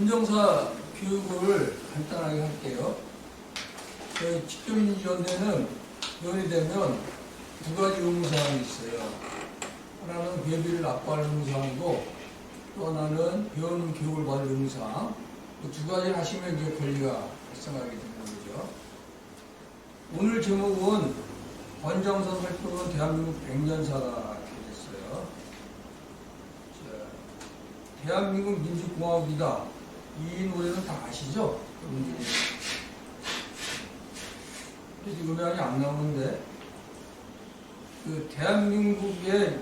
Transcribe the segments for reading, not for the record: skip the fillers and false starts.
헌정사 교육을 간단하게 할게요. 저희 직접민주연대는 위원이 되면 두 가지 의무사항이 있어요. 하나는 배비를 납부할 의무사항이고 또 하나는 배운 교육을 받을 의무사항. 두 가지를 하시면 이제 권리가 발생하게 되는 거죠. 오늘 제목은 헌정사 살펴보는 대한민국 100년사가 됐어요. 대한민국 민주공화국이다. 이 노래는 다 아시죠? 지금 음악이 안 나오는데 그 대한민국의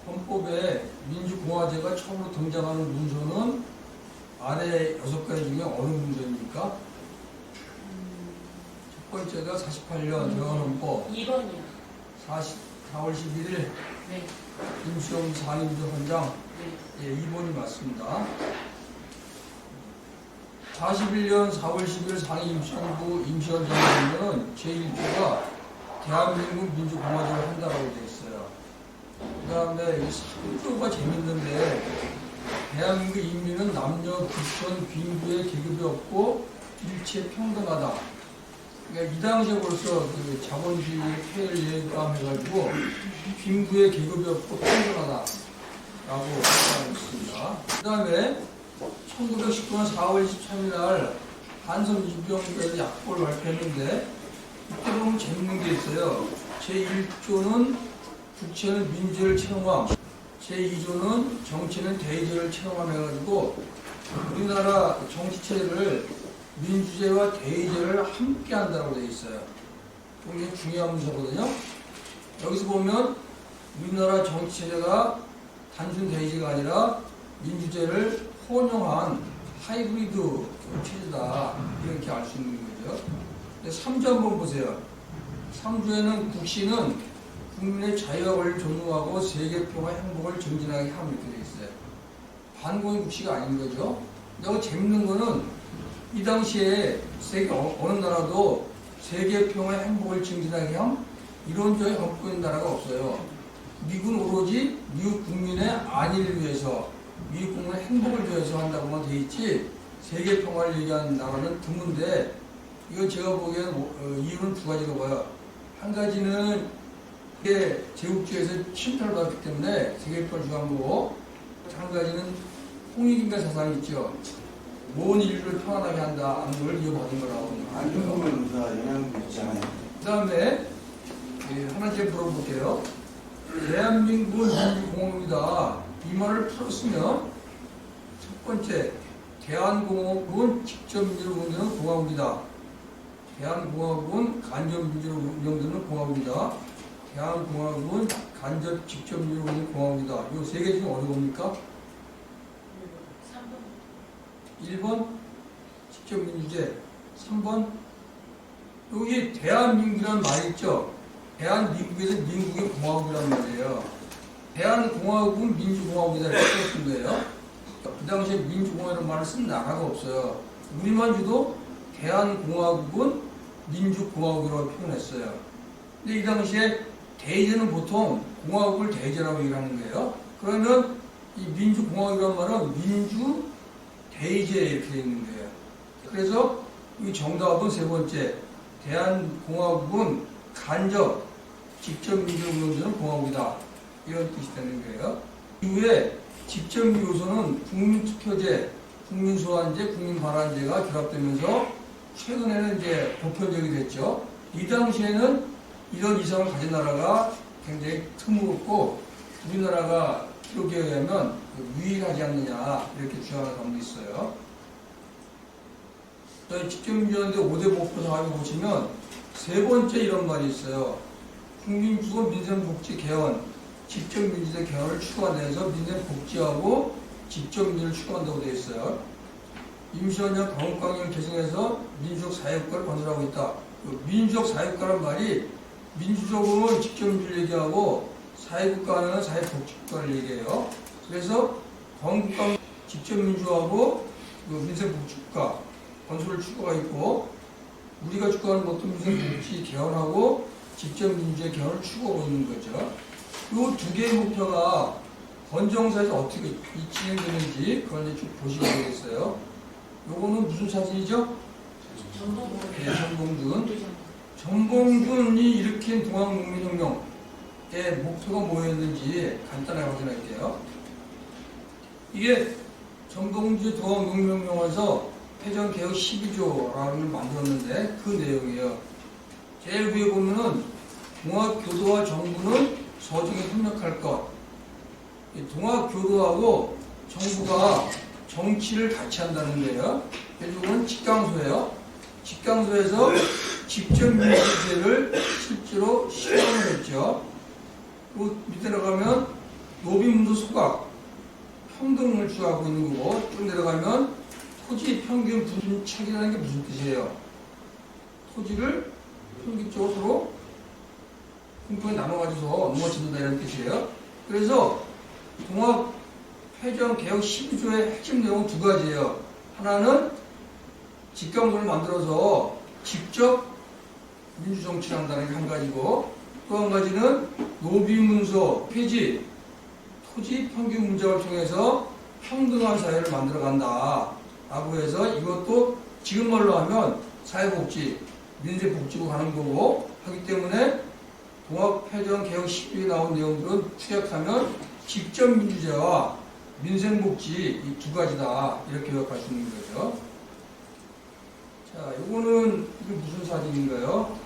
헌법에 민주공화제가 처음으로 등장하는 문서는 아래 6가지 중에 어느 문서입니까? 첫 번째가 48년 대헌헌법 2번이요. 4월 11일 네. 임시용 상임위원장 네. 예, 2번이 맞습니다. 41년 4월 10일 상임임시정부 임시원장은 제1조가 대한민국 민주공화제를 한다라고 되어 있어요. 그 다음에 3조가 재밌는데 대한민국 인민은 남녀, 국선, 빈부의 계급이 없고 일체 평등하다. 그러니까 이 당시에 벌써 그 자본주의의 폐해를 예감해가지고 빈부의 계급이 없고 평등하다라고 생각하고 있습니다. 그 다음에 1919년 4월 23일 날 한성유병에서 약보를 발표했는데 이때 보면 재밌는 게 있어요. 제1조는 국채는 민주를 채용함, 제2조는 정치는 대의제를 채용함 해가지고 우리나라 정치체를 민주제와 대의제를 함께 한다고 되어 있어요. 굉장히 중요한 문서거든요. 여기서 보면 우리나라 정치체제가 단순 대의제가 아니라 민주제를 혼용한 하이브리드 체제다. 이렇게 알 수 있는 거죠. 3조 한번 보세요. 3조에는 국시는 국민의 자유와 권리를 존중하고 세계평화 행복을 증진하게 함 이렇게 되어 있어요. 반공의 국시가 아닌 거죠. 근데 재밌는 거는 이 당시에 세계 어느 나라도 세계평화 행복을 증진하게 함 이론적인 헌법인 나라가 없어요. 미국은 오로지 미국 국민의 안위를 위해서 미국 국민의 행복을 위해서 한다고만 돼 있지 세계 평화를 얘기하는 나라는 드문데 이건 제가 보기에는 이유는 두 가지로 봐요. 한 가지는 이게 제국주의에서 침탈을 받았기 때문에 세계 평화를 주장한 거고 한 가지는 홍익인간 사상이 있죠. 온 인류를 평안하게 한다는 걸 이어받은 거라고 안중근의 의사 영향도 있잖아요. 그 다음에 하나씩 물어볼게요. 대한민국은 민주공화국이다. 이 말을 풀었으면 첫 번째 대한공화국은 직접민주로 운영되는 공화국이다. 대한공화국은 간접민주로 운영되는 공화국이다. 대한공화국은 간접 직접민주로 운영되는 공화국이다. 이 세 개 중에 어느 겁니까? 3번. 1번 직접민주제, 3번 여기 대한민국이라는 말이 있죠. 대한민국에서 민국의 공화국이라는 말이에요. 대한공화국은 민주공화국이다 이렇게 썼던 거예요. 그 당시에 민주공화국이라는 말을 쓴 나라가 없어요. 우리만주도 대한공화국은 민주공화국이라고 표현했어요. 근데 이 당시에 대의제는 보통 공화국을 대의제라고 얘기하는 거예요. 그러면 이 민주공화국이라는 말은 민주 대의제 이렇게 되어 있는 거예요. 그래서 이 정답은 세 번째 대한공화국은 간접 직접민주로 운영되는 공화국이다. 이런 뜻이 되는 거예요. 이후에 직접민주 요소는 국민투표제, 국민소환제, 국민발안제가 결합되면서 최근에는 이제 보편적이 됐죠. 이 당시에는 이런 이상을 가진 나라가 굉장히 드물었고 우리나라가 기록에 의하면 유일하지 않느냐 이렇게 주장하는 사람도 있어요. 저희 직접민주연대 5대 목표 사항을 보시면 세 번째 이런 말이 있어요. 국민주거 민생복지 개헌, 직접민주제 개헌을 추구하면서 민생복지하고 직접민주를 추구한다고 되어 있어요. 임시원장 강국강령을 개정해서 민주적 사회국가를 건설하고 있다. 민주적 사회국가란 말이 민주적으로는 직접민주를 얘기하고 사회국가는 사회복지국가를 얘기해요. 그래서 강국강 직접민주하고 민생복지국가 건설을 추구가 있고 우리가 추구하는 것도 민생복지 개헌하고 직접민주의 개헌을 추구하고 있는 거죠. 이 두 개의 목표가 헌정사에서 어떻게 진행되는지 그걸 쭉 보시게 되겠어요. 요거는 무슨 사진이죠? 네, 전봉준. 전봉준이 일으킨 동학농민혁명의 목표가 뭐였는지 간단하게 확인할게요. 이게 전봉준의 동학농민혁명에서 패전개혁 12조라는 걸 만들었는데 그 내용이에요. 제일 위에 보면은 동학교도와 정부는 서중에 협력할 것. 동학교도하고 정부가 정치를 같이 한다는 거예요. 이건 직강소예요. 직강소에서 직접민주제를 실제로 실현을 했죠. 그리고 밑에 내려가면 노비문도 소각, 평등을 주장하고 있는 거고, 쭉 내려가면 토지 평균 분착이라는 게 무슨 뜻이에요? 토지를 평균적으로 서로 공평히 나눠가지고 넘어진다 이런 뜻이에요. 그래서 동학 패전 개혁 12조의 핵심 내용은 두 가지예요. 하나는 직강소를 만들어서 직접 민주정치를 한다는 게 한 가지고, 또 한 가지는 노비문서 폐지, 토지 평균 문제를 통해서 평등한 사회를 만들어간다 라고 해서 이것도 지금 말로 하면 사회복지, 민생복지로 가는 거고 하기 때문에 동학패전 개혁 12조에 나온 내용들은 축약하면 직접민주제와 민생복지 이 두 가지다 이렇게 요약할 수 있는 거죠. 자, 요거는 이게 무슨 사진인가요?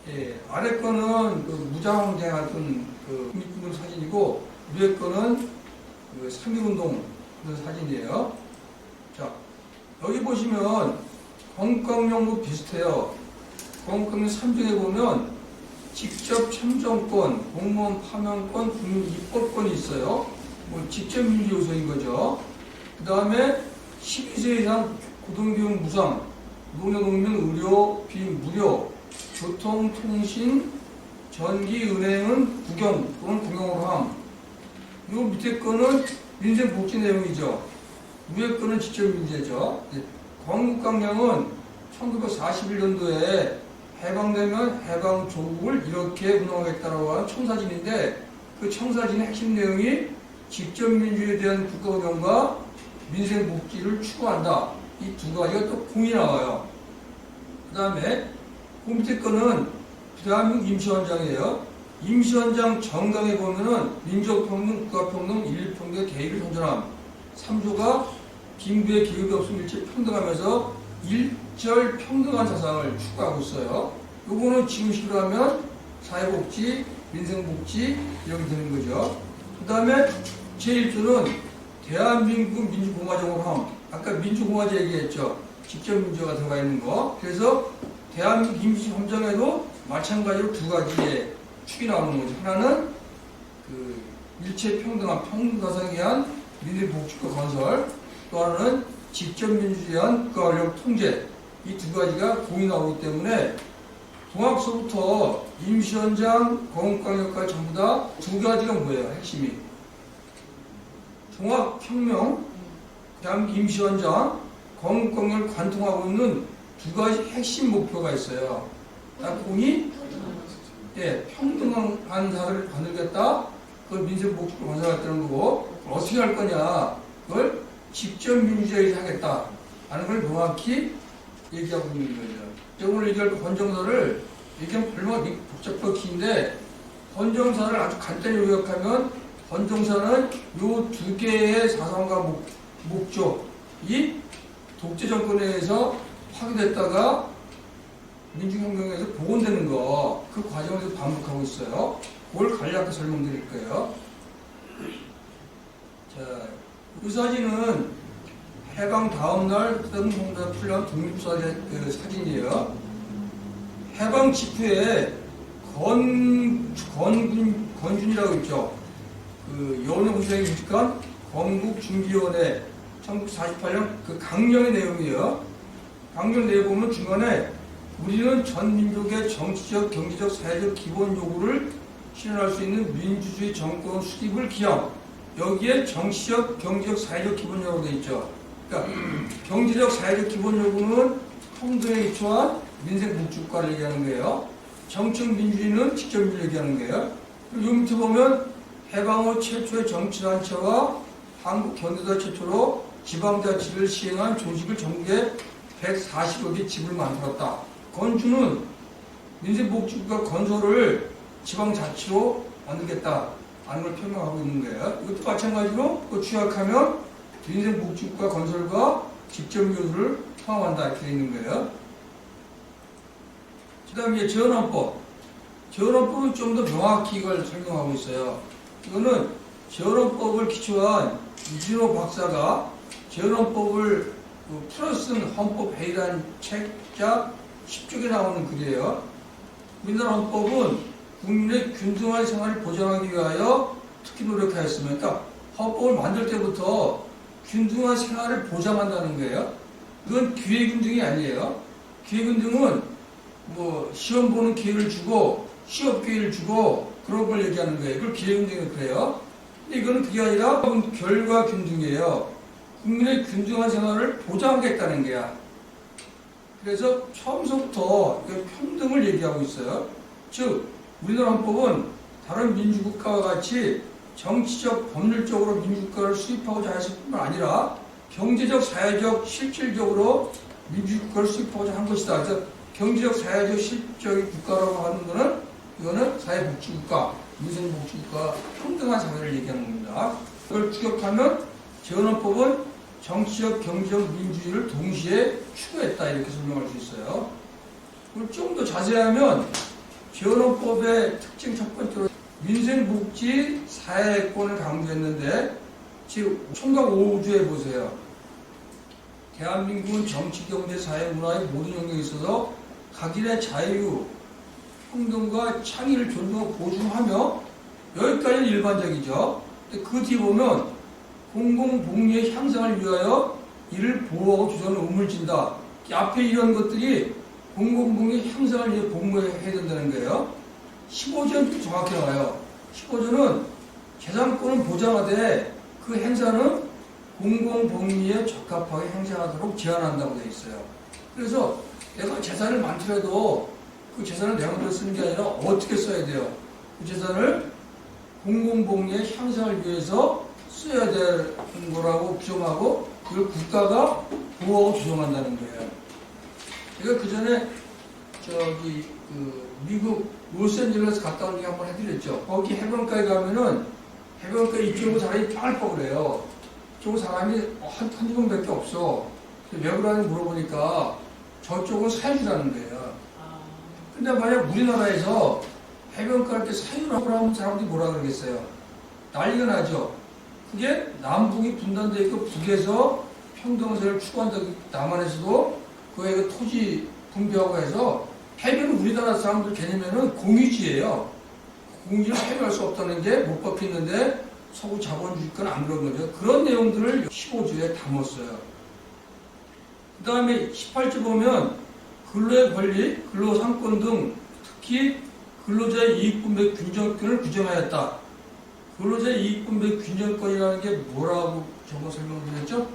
예, 아래 거는 그 무장항쟁하던 그 국립군들 사진이고 위에 거는 그 3.1운동 그 사진이에요. 자, 여기 보시면 건강용도 비슷해요. 건강용 3중에 보면 직접 참정권, 공무원 파면권, 국민 입법권이 있어요. 뭐 직접 민주 요소인 거죠. 그 다음에 12세 이상 고등교육 무상, 농협농민 의료 비무료, 교통, 통신, 전기, 은행은 국영 또는 공용으로 함. 요 밑에 거는 민생복지 내용이죠. 위에 거는 직접민주제죠. 건국강령은 1941년도에 해방되면 해방조국을 이렇게 운영하겠다라고 하는 청사진인데 그 청사진의 핵심 내용이 직접민주에 대한 국가운영과 민생복지를 추구한다. 이 두 가지가 또 공이 나와요. 그 다음에 그 밑에 거는 대한민국 임시원장이에요. 임시원장 정강에 보면은 민족평등, 국가평등, 인류평등, 계획을 선전함. 3조가 빈부의 기업이 없음 일체 평등하면서 일절 평등한 사상을 추구하고 있어요. 요거는 지금식으로 하면 사회복지, 민생복지 이렇게 되는 거죠. 그 다음에 제1조는 대한민국 민주공화정으로 함. 아까 민주공화제 얘기했죠. 직접민주가 들어가 있는 거. 그래서 대한민국 임시헌정에도 마찬가지로 두 가지의 축이 나오는 거죠. 하나는 그 일체 평등한 평등사상에 의한 민주복지국 건설, 또 하나는 직접민주에 의한 국가권력 통제. 이 두 가지가 공이 나오기 때문에 동학서부터 임시원장, 건국강령까지 전부 다 두 가지가 뭐예요? 핵심이. 종합혁명, 대한민국 임시원장, 건국강령을 관통하고 있는 두 가지 핵심 목표가 있어요. 공이 평등한 사회를 만들겠다. 그걸 민생복지로 건설하겠다는 거고 어떻게 할 거냐. 그걸 직접 민주주의에서 하겠다. 하는 걸 명확히 얘기하고 있는 거죠. 오늘 얘기할 그 건정사를 얘기하면 별로 복잡한 키인데 건정사를 아주 간단히 요약하면 건정사는 요 두 개의 사상과 목적이 독재 정권에 의해서 파괴됐다가 민주혁명에서 복원되는 거, 그 과정에서 반복하고 있어요. 그걸 간략하게 설명드릴 거예요. 자, 이 사진은 해방 다음날 홍대에 풀려난 독립사진 사진이에요. 해방 직후에 건준이라고 있죠. 그 여운의 유직한 건국중기위원회 1948년 그 강령의 내용이에요. 강령 내용 보면 중간에 우리는 전 민족의 정치적, 경제적, 사회적 기본 요구를 실현할 수 있는 민주주의 정권 수립을 기함. 여기에 정치적, 경제적, 사회적 기본 요구가 되어 있죠. 그러니까 경제적, 사회적 기본 요구는 평등에 기초한 민생복지국가를 얘기하는 거예요. 정치적 민주주의는 직접민주를 얘기하는 거예요. 그리고 요 밑에 보면 해방 후 최초의 정치단체와 한국 경기도 최초로 지방자치를 시행한 조직을 전국에 140여 개 집을 만들었다. 건주는 민생복지국가 건설을 지방자치로 만들겠다. 하는 걸 표명하고 있는 거예요. 이것도 마찬가지로 또 취약하면 민생복지국가 건설과 직접교수를 포함한다. 이렇게 되어 있는 거예요. 그 다음에 재헌헌법. 재헌헌법은 좀 더 명확히 이걸 설명하고 있어요. 이거는 재헌헌법을 기초한 이진호 박사가 재헌헌법을 풀어 쓴 헌법회의라는 책자 10쪽에 나오는 글이에요. 우리나라 헌법은 국민의 균등한 생활을 보장하기 위하여 특히 노력하였으면, 그러니까 헌법을 만들 때부터 균등한 생활을 보장한다는 거예요. 이건 기회균등이 아니에요. 기회균등은 뭐 시험 보는 기회를 주고 취업 기회를 주고 그런 걸 얘기하는 거예요. 그걸 기회균등이 그래요. 근데 이거는 그게 아니라 결과균등이에요. 국민의 균등한 생활을 보장하겠다는 거야. 그래서 처음부터 평등을 얘기하고 있어요. 즉 우리나라 헌법은 다른 민주국가와 같이 정치적, 법률적으로 민주국가를 수립하고자 했을 뿐만 아니라 경제적, 사회적, 실질적으로 민주국가를 수립하고자 한 것이다. 그래서 경제적, 사회적, 실질적인 국가라고 하는 것은 이거는 사회복지국가, 민생복지국가, 평등한 사회를 얘기하는 겁니다. 그걸 추격하면 재헌헌법은 정치적, 경제적, 민주주의를 동시에 추구했다. 이렇게 설명할 수 있어요. 그걸 좀 더 자세하면 재헌헌법의 특징 첫 번째로 민생복지 사회권을 강조했는데 지금 총각 5주에 보세요. 대한민국은 정치, 경제, 사회, 문화의 모든 영역에 있어서 각인의 자유, 평등과 창의를 존중하고 보존하며 여기까지는 일반적이죠. 근데 그 뒤에 보면 공공복리의 향상을 위하여 이를 보호하고 조정을 우물진다. 앞에 이런 것들이 공공복리 향상을 위해 복무해야 된다는 거예요. 15조는 정확히 나와요. 15조는 재산권은 보장하되 그 행사는 공공복리에 적합하게 행사하도록 제한한다고 되어 있어요. 그래서 내가 재산을 많더라도 그 재산을 내가 먼저 쓰는 게 아니라 어떻게 써야 돼요? 그 재산을 공공복리의 향상을 위해서 써야 되는 거라고 규정하고 그걸 국가가 보호하고 조정한다는 거예요. 제가 그 전에 미국 로스앤젤레스 갔다 온 게 한번 해드렸죠. 거기 해변가에 가면은 해변가 이쪽으로 사람이 빵빵 그래요. 이쪽으로 사람이 한두 명밖에 없어. 왜 그러는지 물어보니까 저쪽은 사유지라는 거예요. 근데 만약 우리나라에서 해변가 이렇게 사유라고 하면 사람들이 뭐라 그러겠어요? 난리가 나죠. 그게 남북이 분단되어 있고 북에서 평등사회를 추구한다. 남한에서도 그 토지 분배하고 해서 해변은 우리나라 사람들 개념에는 공유지예요. 공유지를 해결할 수 없다는 게 못 박혔는데 서구 자본주의권 안 그런 거죠. 그런 내용들을 15조에 담았어요. 그 다음에 18조 보면 근로의 권리, 근로상권 등 특히 근로자의 이익분배 균형권을 규정하였다. 근로자의 이익분배 균형권이라는 게 뭐라고 저거 설명드렸죠?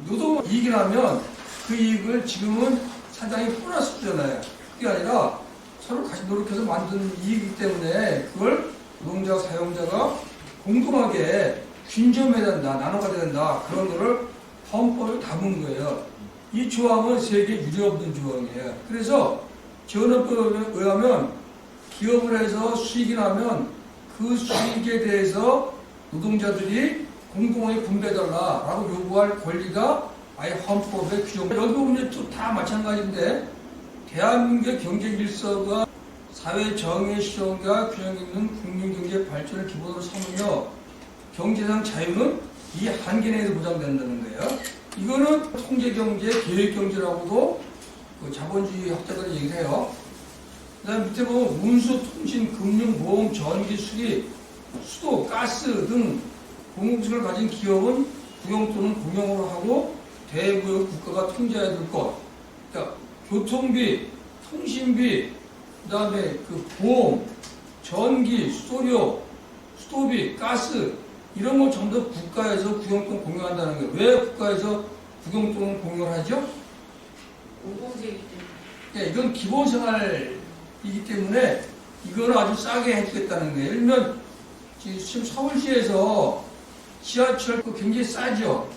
노동 이익이 나면 그 이익을 지금은 사장이 보너스 주잖아요. 그게 아니라 서로 같이 노력해서 만든 이익이기 때문에 그걸 노동자, 사용자가 공동하게 균점해야 된다, 나눠가야 된다. 그런 거를 헌법에 담은 거예요. 이 조항은 세계 유례없는 조항이에요. 그래서 재헌헌법에 의하면 기업을 해서 수익이 나면 그 수익에 대해서 노동자들이 공동하게 분배해달라라고 요구할 권리가 아예 헌법에 규정. 여기 보면 또 다 마찬가지인데 대한민국의 경제 질서가 사회 정의 실현과 균형 있는 국민경제 발전을 기본으로 삼으며 경제상 자유는 이 한계 내에서 보장된다는 거예요. 이거는 통제경제, 계획경제라고도 그 자본주의 학자들이 얘기를 해요. 그 다음에 밑에 보면 운수, 통신, 금융, 보험, 전기, 수리, 수도, 가스 등 공공성을 가진 기업은 국영 또는 공영으로 하고 대구역 국가가 통제해야 될 것. 그러니까 교통비, 통신비, 그 다음에 그 보험, 전기, 수도료, 수도비, 가스 이런 거 전부 다 국가에서 국영권 공유한다는 거예요. 왜 국가에서 국영권 공유를 하죠? 공공재이기 때문에. 네, 이건 기본생활이기 때문에 이거는 아주 싸게 해주겠다는 거예요. 예를 들면 지금 서울시에서 지하철 그 굉장히 싸죠.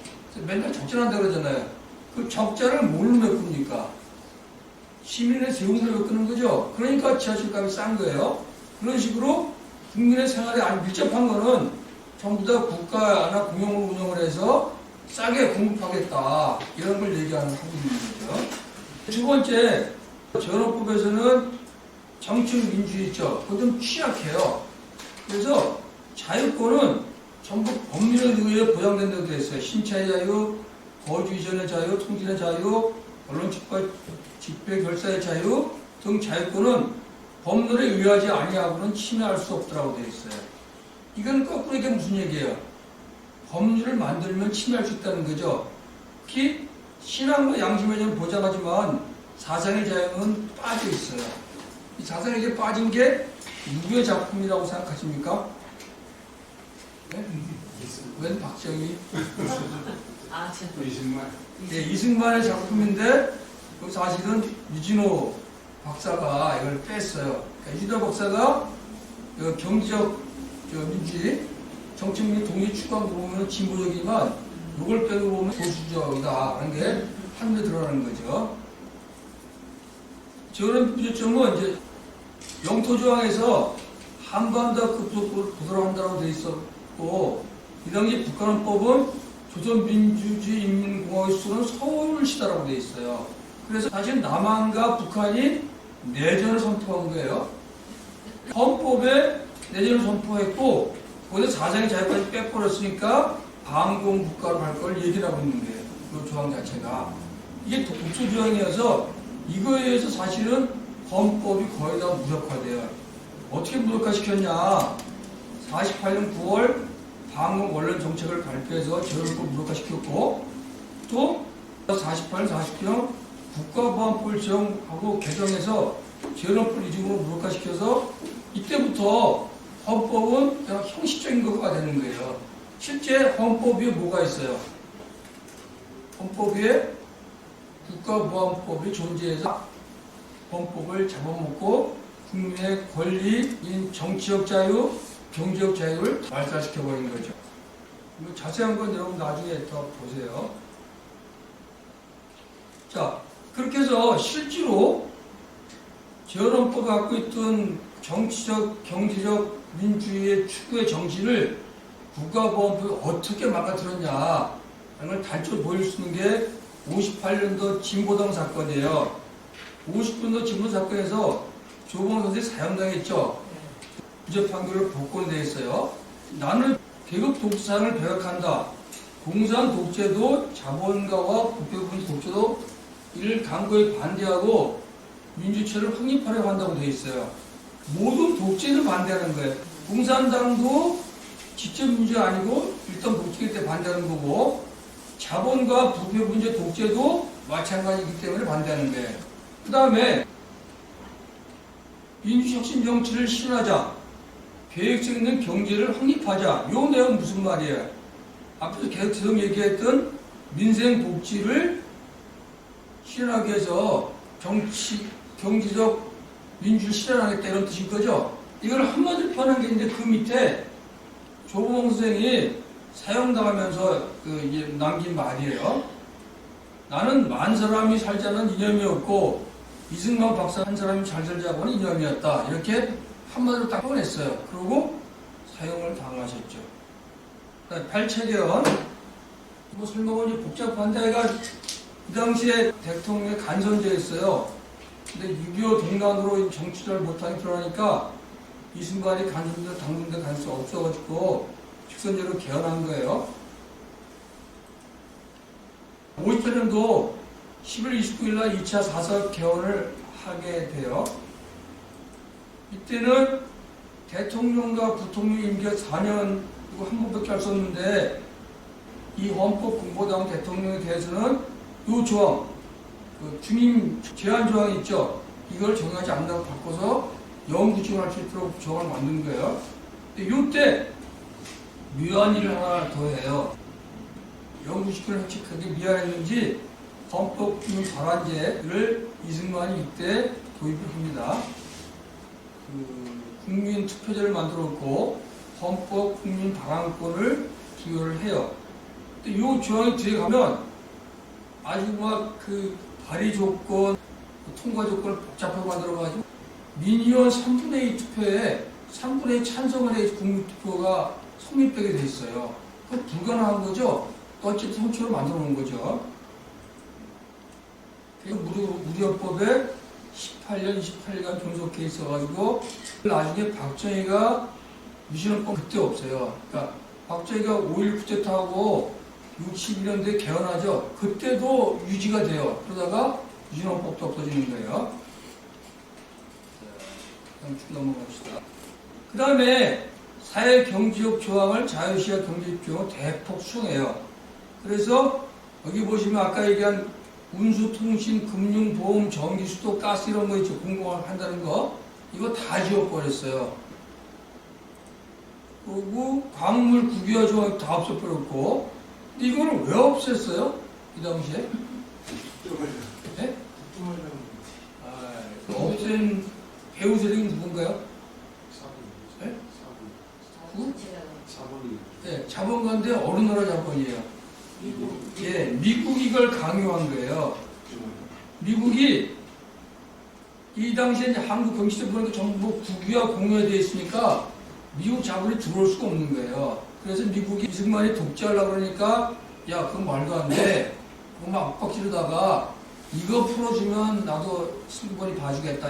맨날 적자난다 그러잖아요. 그 적자를 뭘로 메꿉니까? 시민의 세금으로 메꾸는 거죠. 그러니까 지하철 값이 싼 거예요. 그런 식으로 국민의 생활에 아주 밀접한 거는 전부 다 국가나 공용으로 운영을 해서 싸게 공급하겠다. 이런 걸 얘기하는 부분인 거죠. 두 번째, 전업법에서는 정치적 민주주의 있죠. 그거 좀 취약해요. 그래서 자유권은 전부 법률에 의해 보장된다고 되어 있어요. 신체의 자유, 거주 이전의 자유, 통신의 자유, 언론 집회 결사의 자유 등 자유권은 법률에 의하지 아니하고는 침해할 수 없다고 되어 있어요. 이건 거꾸로 이게 무슨 얘기예요? 법률을 만들면 침해할 수 있다는 거죠. 특히 신앙과 양심의 자유는 보장하지만 사상의 자유는 빠져 있어요. 이 사상의 자유 빠진 게 누구의 작품이라고 생각하십니까? 네? 웬 박정희? 아, 진짜. 네, 이승만의 작품인데 그 사실은 유진호 박사가 이걸 뺐어요. 그러니까 유진호 박사가 그 경제적 민주주의, 정치민주 독립 추구한 거 보면 진보적이지만 이걸 빼고 보면 보수적이다 하는 게 한눈에 드러나는 거죠. 저런 문제점은 이제 영토조항에서 한반도 급속도로 도달한다고 돼 있었고, 이 당시 북한헌법은 조선민주주의인민공화국의 수도는 서울시다라고 돼 있어요. 그래서 사실 남한과 북한이 내전을 선포한 거예요. 헌법에 내전을 선포했고, 거기서 사상의 자유까지 빼버렸으니까 반공국가로 갈 걸 얘기를 하고 있는 거예요. 그 조항 자체가. 이게 독소조항이어서 이거에 의해서 사실은 헌법이 거의 다 무력화돼요. 어떻게 무력화시켰냐. 48년 9월 반공 원론 정책을 발표해서 재헌법 무력화시켰고, 또 48년 49년 국가보안법을 제정하고 개정해서 재헌법 이중으로 무력화시켜서 이때부터 헌법은 그냥 형식적인 거가 되는 거예요. 실제 헌법 위에 뭐가 있어요? 헌법 위에 국가보안법이 존재해서 헌법을 잡아먹고 국민의 권리인 정치적 자유, 경제적 자유를 말살시켜버린 거죠. 자세한 건 여러분 나중에 더 보세요. 자, 그렇게 해서 실제로 재헌헌법이 갖고 있던 정치적, 경제적, 민주주의의 추구의 정신을 국가보안법이 어떻게 막아들었냐 하는 걸 단적으로 보일 수 있는 게 58년도 진보당 사건이에요. 50년도 진보 사건에서 조봉 선생이 사형당했죠. 무죄 판결을 복권돼 있어요. 나는 계급 독산을 배격한다. 공산 독재도 자본가와 부패부분 독재도 이를 강고히 반대하고 민주체를 확립하려고 한다고 돼 있어요. 모든 독재를 반대하는 거예요. 공산당도 직접 문제가 아니고 일단 독재일 때 반대하는 거고, 자본과 부패 문제 독재도 마찬가지이기 때문에 반대하는 거예요. 그 다음에 민주혁신 정치를 실현하자, 계획성 있는 경제를 확립하자. 이 내용은 무슨 말이에요? 앞에서 계속 얘기했던 민생 복지를 실현하기 위해서 정치, 경제적 민주를 실현하겠다 이런 뜻인 거죠. 이걸 한마디로 표현한 게 있는데 그 밑에 조봉 선생이 사형당하면서 남긴 말이에요. 나는 만 사람이 살자는 이념이었고 이승만 박사 한 사람이 잘 살자고는 이념이었다. 이렇게 한마디로 딱 표현했어요. 그리고 사형을 당하셨죠. 발췌견, 뭐 설명은 복잡한데, 얘가 그 당시에 대통령의 간선제였어요. 근데 6.25 동란으로 정치를 못하게 드러나니까 이승만이 간선제 당선돼 갈 수 없어가지고 직선제로 개헌한 거예요. 58년도 11월 29일 날 2차 사설 개헌을 하게 돼요. 이때는 대통령과 부통령 임기가 4년 그리고 한 번밖에 할 수 없는데, 이 헌법 공보당 대통령에 대해서는 이 조항, 그 중임 제한 조항이 있죠. 이걸 정하지 않는다고 바꿔서 영구직을 할 수 있도록 조항을 만든 거예요. 이때 묘한 일을 하나 더 해요. 영구직을 획책하게 미안했는지 헌법기능 발환제를 이승만이 이때 도입을 합니다. 국민 투표제를 만들었고 헌법 국민 방한권을 부여를 해요. 근데 이 조항이 들어가면 아주 막 그 발의 조건, 통과 조건을 복잡하게 만들어가지고 민의원 3분의 2 투표에 3분의 2 찬성을 해야 국민투표가 성립되게 돼 있어요. 그건 불가능한 거죠. 어쨌든 선처로 만들어 놓은 거죠. 우리 헌법에 18년, 28일간 존속해 있어가지고 나중에 박정희가 유신헌법 그때 없어요. 그러니까 박정희가 5.16 쿠데타하고 61년도에 개헌하죠. 그때도 유지가 돼요. 그러다가 유신헌법도 없어지는 거예요. 다음 쭉 넘어갑시다. 그 다음에 사회경제적 조항을 자유시와 경제적 조항을 대폭 수정해요. 그래서 여기 보시면 아까 얘기한 운수, 통신, 금융, 보험, 전기, 수도, 가스 이런 거 있죠. 공공을 한다는 거. 이거 다 지워버렸어요. 그리고 광물 국유화 조항 다 없애버렸고. 근데 이거는 왜 없앴어요? 이 당시에? 네? 없앤 배우 세력이 누군가요? 네? 네, 자본가인데 어느 나라 자본이에요? 예, 미국이 이걸 강요한 거예요. 미국이 이 당시에 이제 한국 경시대 보니까 전부 국유화 공유화되어 있으니까 미국 자본이 들어올 수가 없는 거예요. 그래서 미국이 이승만이 독재하려고 그러니까 야, 그건 말도 안 돼. 그거 막 압박 지르다가 이거 풀어주면 나도 승권이 봐주겠다.